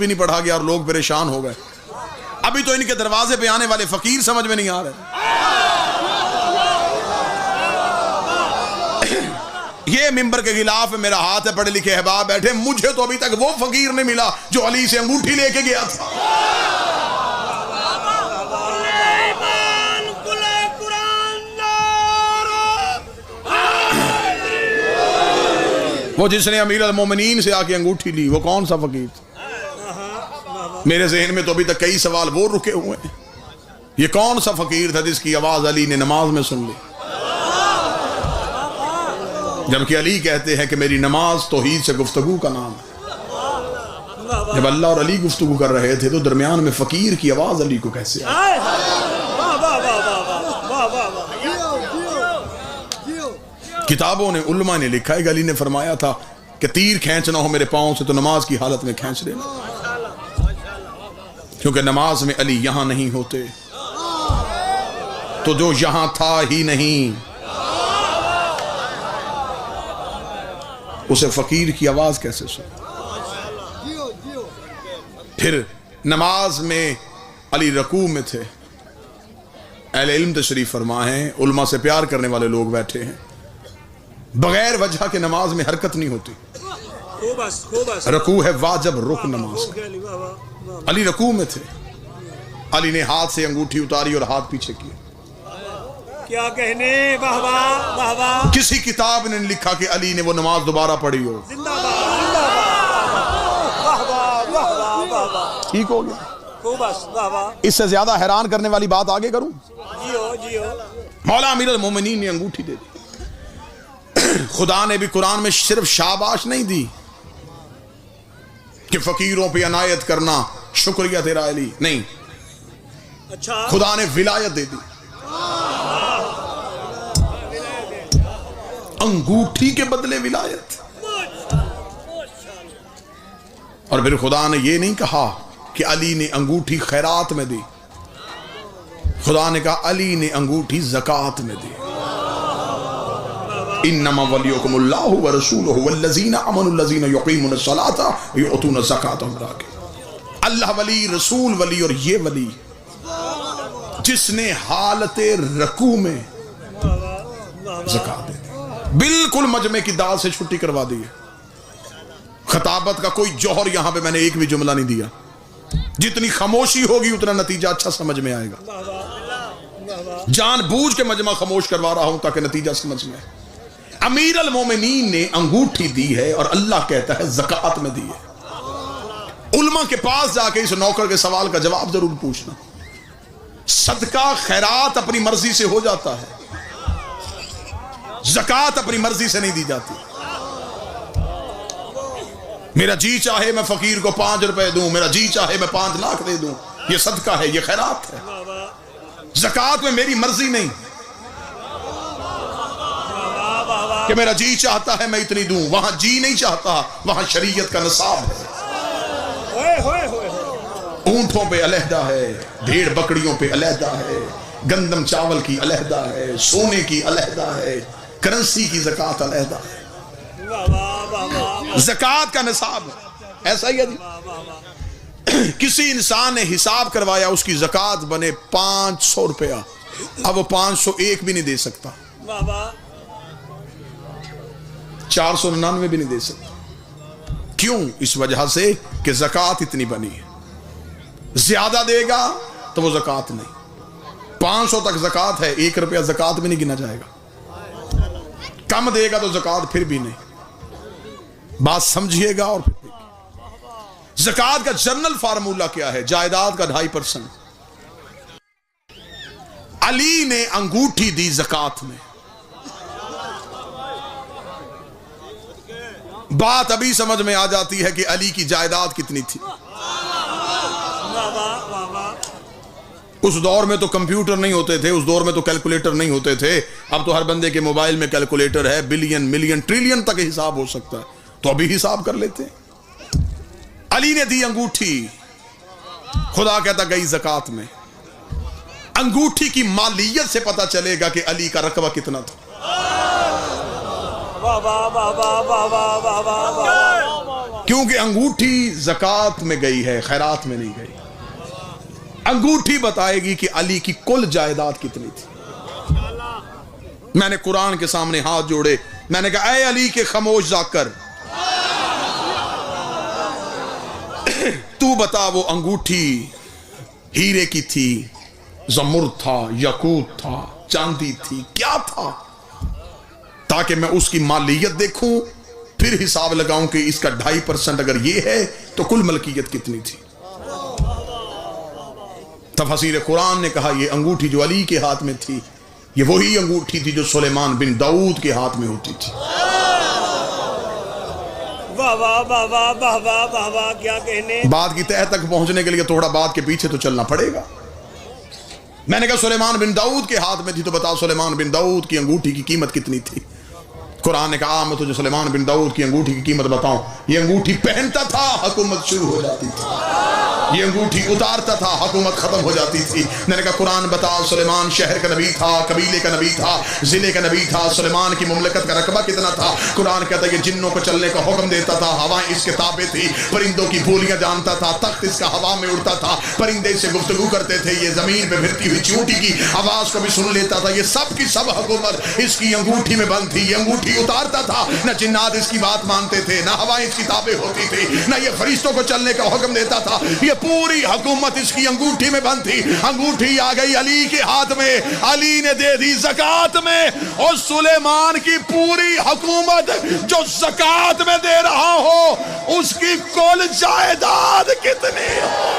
بھی نہیں پڑھا گیا اور لوگ پریشان ہو گئے. ابھی تو ان کے دروازے پہ آنے والے فقیر سمجھ میں نہیں آ رہے. یہ ممبر کے غلاف میں میرا ہاتھ ہے, پڑھے لکھے احباب بیٹھے, مجھے تو ابھی تک وہ فقیر نہیں ملا جو علی سے انگوٹھی لے کے گیا تھا. وہ جس نے امیر المومنین سے آ کے انگوٹھی لی, وہ کون سا فقیر تھا؟ میرے ذہن میں تو ابھی تک کئی سوال وہ رکے ہوئے ہیں. یہ کون سا فقیر تھا جس کی آواز علی نے نماز میں سن لی, جبکہ علی کہتے ہیں کہ میری نماز توحید سے گفتگو کا نام ہے. جب اللہ اور علی گفتگو کر رہے تھے تو درمیان میں فقیر کی آواز علی کو کیسے آئی؟ کتابوں نے, علماء نے لکھا ہے کہ علی نے فرمایا تھا کہ تیر کھینچنا ہو میرے پاؤں سے تو نماز کی حالت میں کھینچ لینا, کیونکہ نماز میں علی یہاں نہیں ہوتے تو جو یہاں تھا ہی نہیں اسے فقیر کی آواز کیسے سن؟ پھر نماز میں علی رکوع میں تھے, اہل علم تشریف فرما ہیں, علماء سے پیار کرنے والے لوگ بیٹھے ہیں, بغیر وجہ کے نماز میں حرکت نہیں ہوتی. رکوع ہے واجب رکن نماز کا. علی رکوع میں تھے, علی نے ہاتھ سے انگوٹھی اتاری اور ہاتھ پیچھے کیا. کیا کہنے, واہ واہ واہ واہ. کسی کتاب نے لکھا کہ علی نے وہ نماز دوبارہ پڑھی ہو. زندہ باد, زندہ باد, واہ واہ واہ واہ واہ واہ. ٹھیک ہو گیا. واہ واہ. اس سے زیادہ حیران کرنے والی بات آگے کروں؟ جیو جیو. مولا امیر المومنین نے انگوٹھی دے دی. خدا نے بھی قرآن میں صرف شاباش نہیں دی کہ فقیروں پہ عنایت کرنا شکریہ تیرا علی, نہیں, اچھا خدا نے ولایت دے دی. انگوٹھی کے بدلے ولایت. اور پھر خدا نے یہ نہیں کہا کہ علی نے انگوٹھی خیرات میں دی, خدا نے کہا علی نے انگوٹھی زکوٰۃ میں دی. انما ولیکم اللہ ورسولہ والذین آمنوا الذین یقیمون الصلاۃ ویؤتون الزکاۃ. اللہ ولی, رسول ولی, اور یہ ولی جس نے حالت رکوع میں زکوٰۃ دے دی. بالکل مجمع کی دال سے چھٹی کروا دی ہے. خطابت کا کوئی جوہر یہاں پہ میں نے ایک بھی جملہ نہیں دیا. جتنی خاموشی ہوگی اتنا نتیجہ اچھا سمجھ میں آئے گا. جان بوجھ کے مجمع خاموش کروا رہا ہوں تاکہ نتیجہ سمجھ میں آئے. امیر المومنین نے انگوٹھی دی ہے اور اللہ کہتا ہے زکوٰۃ میں دی ہے. علماء کے پاس جا کے اس نوکر کے سوال کا جواب ضرور پوچھنا. صدقہ خیرات اپنی مرضی سے ہو جاتا ہے, زکوٰۃ اپنی مرضی سے نہیں دی جاتی. میرا جی چاہے میں فقیر کو 5 روپے دوں, میرا جی چاہے میں 5 لاکھ دے دوں, یہ صدقہ ہے, یہ خیرات ہے. زکوٰۃ میں میری مرضی نہیں کہ میرا جی چاہتا ہے میں اتنی دوں. وہاں جی نہیں چاہتا, وہاں شریعت کا نصاب ہے. اونٹوں پہ علیحدہ ہے, بھیڑ بکریوں پہ علیحدہ ہے, گندم چاول کی علیحدہ ہے, سونے کی علیحدہ ہے, کرنسی کی زکوٰۃ علیحدہ ہے. زکوٰۃ کا نصاب ہے. ایسا ہی ہے جی. کسی انسان نے حساب کروایا, اس کی زکوٰۃ بنے 500 روپیہ, اب وہ 501 بھی نہیں دے سکتا, 499 بھی نہیں دے سکتا. کیوں؟ اس وجہ سے کہ زکوٰۃ اتنی بنی ہے. زیادہ دے گا تو وہ زکوٰۃ نہیں. 500 تک زکوٰۃ ہے, 1 روپیہ زکوٰۃ میں نہیں گنا جائے گا. کم دے گا تو زکوٰۃ پھر بھی نہیں. بات سمجھیے گا. اور پھر زکوٰۃ کا جنرل فارمولہ کیا ہے؟ جائیداد کا 2.5%. علی نے انگوٹھی دی زکوٰۃ میں. بات ابھی سمجھ میں آ جاتی ہے کہ علی کی جائیداد کتنی تھی. اس دور میں تو کمپیوٹر نہیں ہوتے تھے, اس دور میں تو کیلکولیٹر نہیں ہوتے تھے. اب تو ہر بندے کے موبائل میں کیلکولیٹر ہے, بلین ملین ٹریلین تک حساب ہو سکتا ہے, تو ابھی حساب کر لیتے. علی نے دی انگوٹھی, خدا کہتا گئی زکوٰۃ میں. انگوٹھی کی مالیت سے پتا چلے گا کہ علی کا رقبہ کتنا تھا. کیونکہ انگوٹھی زکات میں گئی ہے، خیرات میں نہیں گئی۔ انگوٹھی بتائے گی کہ علی کی کل جائیداد کتنی تھی۔ میں نے قرآن کے سامنے ہاتھ جوڑے، میں نے کہا اے علی کے خاموش ذاکر، تو بتا وہ انگوٹھی ہیرے کی تھی، زمرد تھا، یاقوت تھا، چاندی تھی، کیا تھا، تاکہ میں اس کی مالیت دیکھوں، پھر حساب لگاؤں کہ اس کا 2.5% اگر یہ ہے تو کل ملکیت کتنی تھی۔ تفسیر قرآن نے کہا یہ انگوٹھی جو علی کے ہاتھ میں تھی، یہ وہی انگوٹھی تھی جو سلیمان بن داؤد کے ہاتھ میں ہوتی تھی۔ واہ واہ واہ واہ واہ واہ واہ واہ، کیا کہنے۔ بات کی تہہ تک پہنچنے کے لیے تھوڑا بات کے پیچھے تو چلنا پڑے گا۔ میں نے کہا سلیمان بن داؤد کے ہاتھ میں تھی، تو بتاؤ سلیمان بن داؤد کی انگوٹھی کی قیمت کتنی تھی؟ قرآن نے کہا میں تجھے سلیمان بن داؤد کی انگوٹھی کی قیمت بتاؤں، یہ انگوٹھی پہنتا تھا حکومت شروع ہو جاتی تھی، یہ انگوٹھی اتارتا تھا حکومت ختم ہو جاتی تھی۔ میں نے کہا قرآن بتا، سلیمان شہر کا نبی تھا، قبیلے کا نبی تھا، ضلع کا نبی تھا، سلیمان کی مملکت کا رقبہ کتنا تھا؟ قرآن کہتا ہے یہ جنوں کو چلنے کا حکم دیتا تھا، ہوائیں اس کے تابع تھی، پرندوں کی بولیاں جانتا تھا، تخت اس کا ہوا میں اڑتا تھا، پرندے سے گفتگو کرتے تھے، یہ زمین پہ پھرتی ہوئی چیونٹی کی آواز کو بھی سن لیتا تھا، یہ سب کی سب حکومت اس کی انگوٹھی میں بند تھی۔ یہ انگوٹھی اتارتا تھا، نہ جنات اس کی بات مانتے تھے، نہ ہوائیں اس کی تابع ہوتی تھی، نہ یہ فرشتوں کو چلنے کا حکم دیتا تھا، یہ پوری حکومت اس کی انگوٹھی میں بند تھی۔ انگوٹھی آ گئی علی کے ہاتھ میں، علی نے دے دی زکات میں، اور سلیمان کی پوری حکومت جو زکات میں دے رہا ہو، اس کی کل جائیداد کتنی ہو؟